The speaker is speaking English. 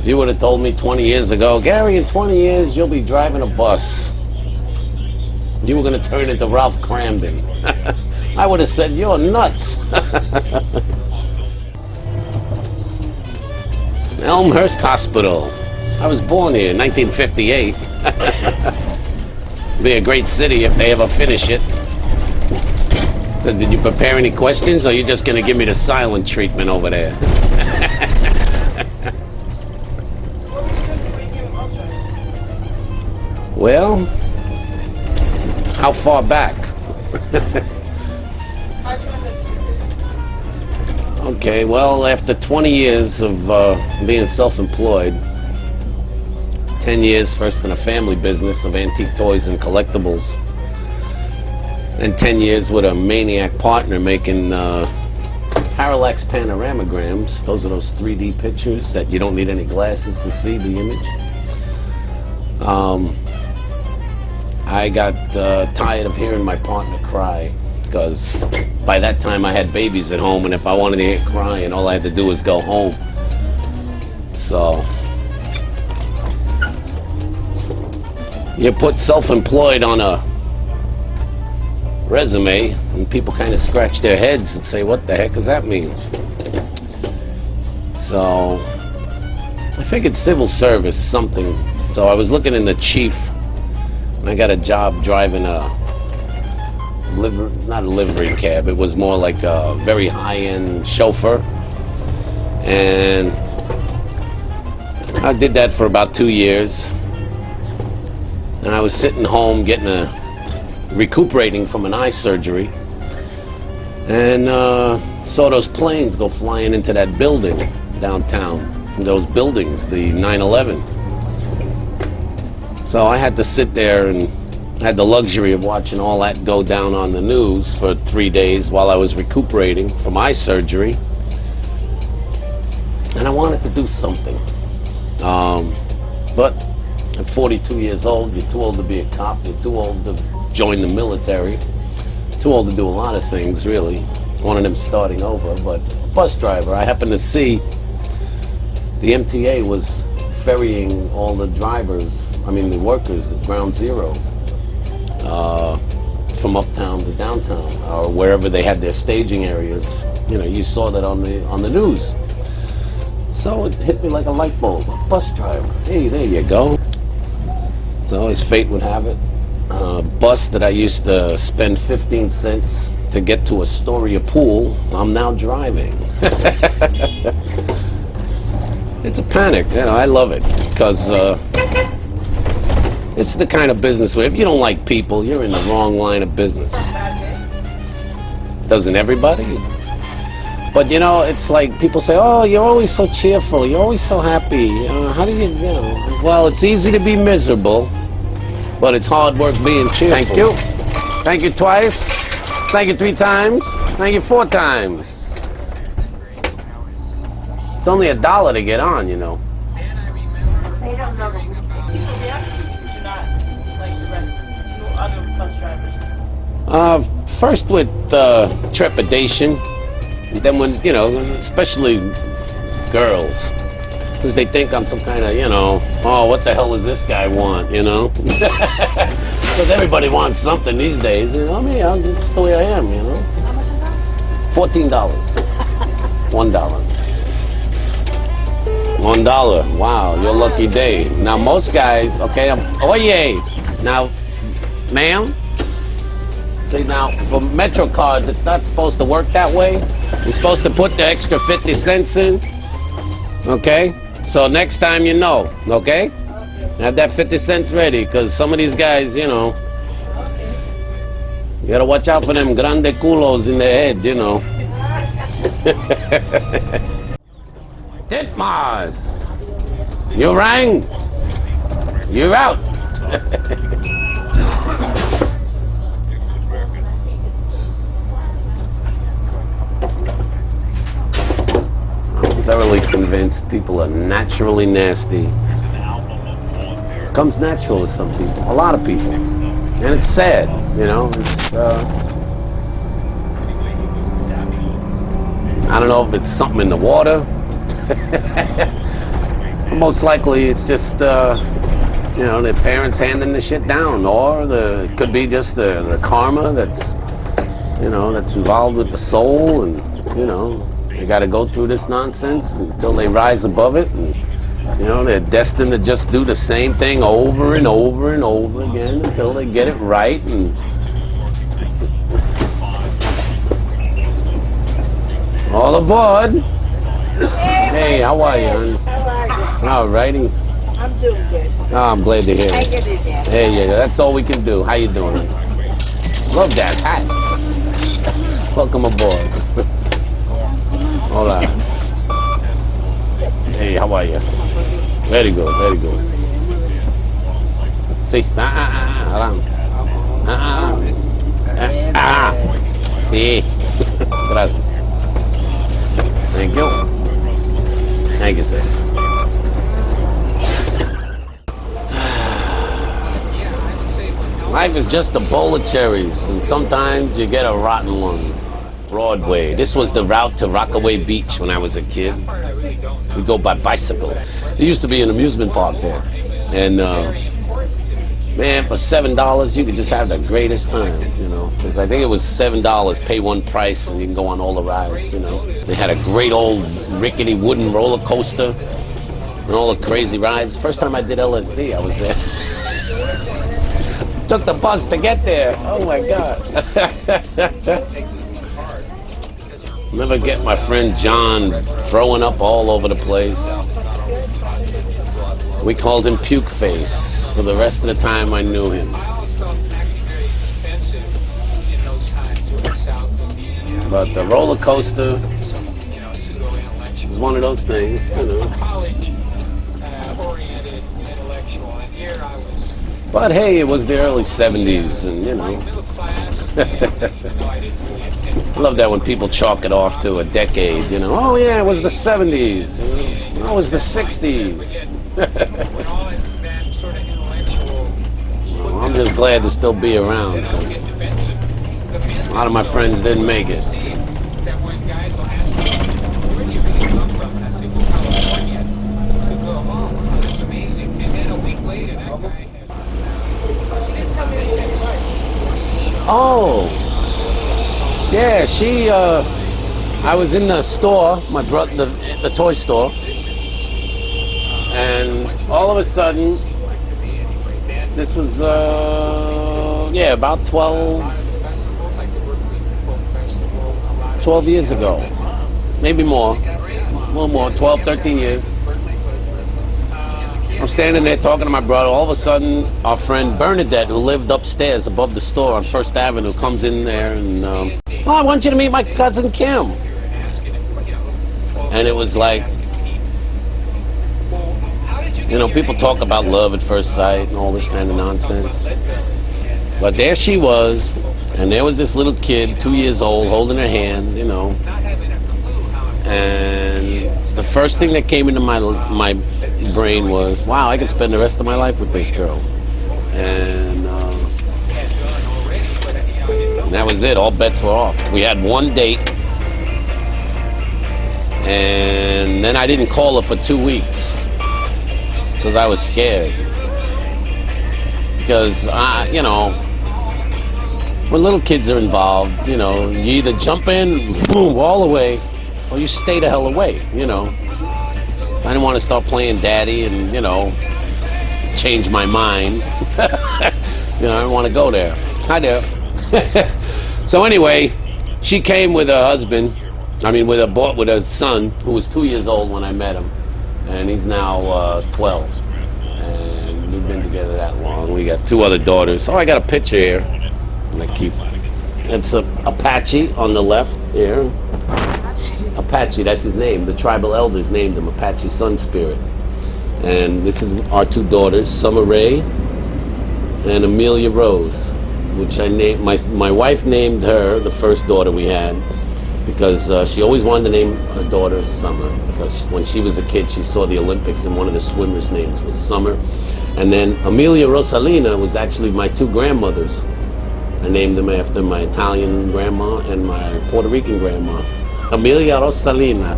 If you would have told me 20 years ago, Gary, in 20 years you'll be driving a bus, you were going to turn into Ralph Cramden, I would have said, you're nuts. Elmhurst Hospital. I was born here in 1958. Be a great city if they ever finish it. Did you prepare any questions, or are you just going to give me the silent treatment over there? So what were you doing before you became a bus driver? Well, how far back? How'd you end up? Okay, well, after 20 years of being self-employed, 10 years first in a family business of antique toys and collectibles, and 10 years with a maniac partner making parallax panoramograms. Those are those 3D pictures that you don't need any glasses to see the image. I got tired of hearing my partner cry, because by that time I had babies at home, and if I wanted to hear crying, all I had to do was go home. So you put self-employed on a resume, and people kind of scratch their heads and say, what the heck does that mean? So I figured civil service, something. So I was looking in the chief, and I got a job driving a not a livery cab, it was more like a very high-end chauffeur, and I did that for about 2 years, and I was sitting home recuperating from an eye surgery, and saw those planes go flying into that building downtown, those buildings, the 9/11. So I had to sit there, and had the luxury of watching all that go down on the news for 3 days while I was recuperating from eye surgery. And I wanted to do something. But at 42 years old, you're too old to be a cop, you're too old to join the military, too old to do a lot of things, really. One of them starting over, but a bus driver. I happened to see the MTA was ferrying all the the workers at Ground Zero from uptown to downtown, or wherever they had their staging areas. You know, you saw that on the news. So it hit me like a light bulb. A bus driver. Hey, there you go. So as fate would have it, a bus that I used to spend 15 cents to get to Astoria Pool, I'm now driving. It's a panic, you know, I love it, because it's the kind of business where if you don't like people, you're in the wrong line of business. Doesn't everybody? But you know, it's like people say, oh, you're always so cheerful, you're always so happy. How do you know? Well, it's easy to be miserable, but it's hard work being cheerful. Thank you. Thank you twice. Thank you 3 times. Thank you 4 times. It's only $1 to get on, you know. They don't know the people react to you because you're not like the rest of the other bus drivers. First with trepidation, and then when, you know, especially girls, because they think I'm some kind of, you know, oh, what the hell does this guy want, you know? Because everybody wants something these days, you know. I mean, that's just the way I am, you know. How much is that? $14. $1. $1. Wow, your lucky day. Now most guys, okay, oye. Now, ma'am. See, now for Metro cards, it's not supposed to work that way. You're supposed to put the extra 50 cents in. Okay? So next time you know, okay? Have that 50 cents ready, because some of these guys, you know, you gotta watch out for them grande culos in their head, you know. Titmars, you rang. You're out. I'm thoroughly convinced people are naturally nasty. It comes natural to some people, a lot of people, and it's sad, you know. It's, I don't know if it's something in the water. Most likely it's just, you know, their parents handing the shit down, or it could be just the karma that's, you know, that's involved with the soul, and, you know, they got to go through this nonsense until they rise above it, and, you know, they're destined to just do the same thing over and over and over again until they get it right. And all aboard. Hey, how are you? All righty. I'm doing good. Oh, I'm glad to hear How it. you doing, Dad? Hey, yeah, that's all we can do. How you doing? Love that hat. Welcome aboard. Hola. Hey, how are you? Very good, very good. Sí, around. Sí. Gracias. Thank you. Thank you, sir. Life is just a bowl of cherries, and sometimes you get a rotten one. Broadway. This was the route to Rockaway Beach when I was a kid. We go by bicycle. There used to be an amusement park there. And, man, for $7, you could just have the greatest time, you know. Because I think it was $7, pay one price, and you can go on all the rides, you know. They had a great old rickety wooden roller coaster and all the crazy rides. First time I did LSD, I was there. Took the bus to get there. Oh, my God. Never get my friend John throwing up all over the place. We called him Puke Face for the rest of the time I knew him. But the roller coaster was one of those things, you know. But hey, it was the early 70s, and you know. I love that when people chalk it off to a decade, you know. Oh yeah, it was the 70s. You know? Oh, it was the 60s. Well, I'm just glad to still be around. A lot of my friends didn't make it. Oh, yeah, I was in the store, the toy store, and all of a sudden, this was, yeah, about 12 years ago, maybe more, a little more, 12, 13 years. I'm standing there talking to my brother. All of a sudden, our friend Bernadette, who lived upstairs above the store on First Avenue, comes in there and, oh, I want you to meet my cousin Kim. And it was like, you know, people talk about love at first sight and all this kind of nonsense. But there she was, and there was this little kid, 2 years old, holding her hand, you know. And the first thing that came into my brain was, wow, I could spend the rest of my life with this girl. And that was it. All bets were off. We had one date, and then I didn't call her for 2 weeks because I was scared. Because, you know, when little kids are involved, you know, you either jump in, boom, all the way, or you stay the hell away, you know. I didn't want to start playing daddy and, you know, change my mind. You know, I didn't want to go there. Hi there. So anyway, she came with her husband, with her son, who was 2 years old when I met him. And he's now 12. And we've been together that long. We got 2 other daughters. Oh, I got a picture here. And I keep, it's a Apache on the left here. Apache, that's his name. The tribal elders named him Apache Sun Spirit. And this is our 2 daughters, Summer Rae and Amelia Rose, which I named, my wife named her, the first daughter we had, because she always wanted to name her daughter Summer, because when she was a kid, she saw the Olympics and one of the swimmers' names was Summer. And then Amelia Rosalina was actually my 2 grandmothers. I named them after my Italian grandma and my Puerto Rican grandma. Amelia Rosalina.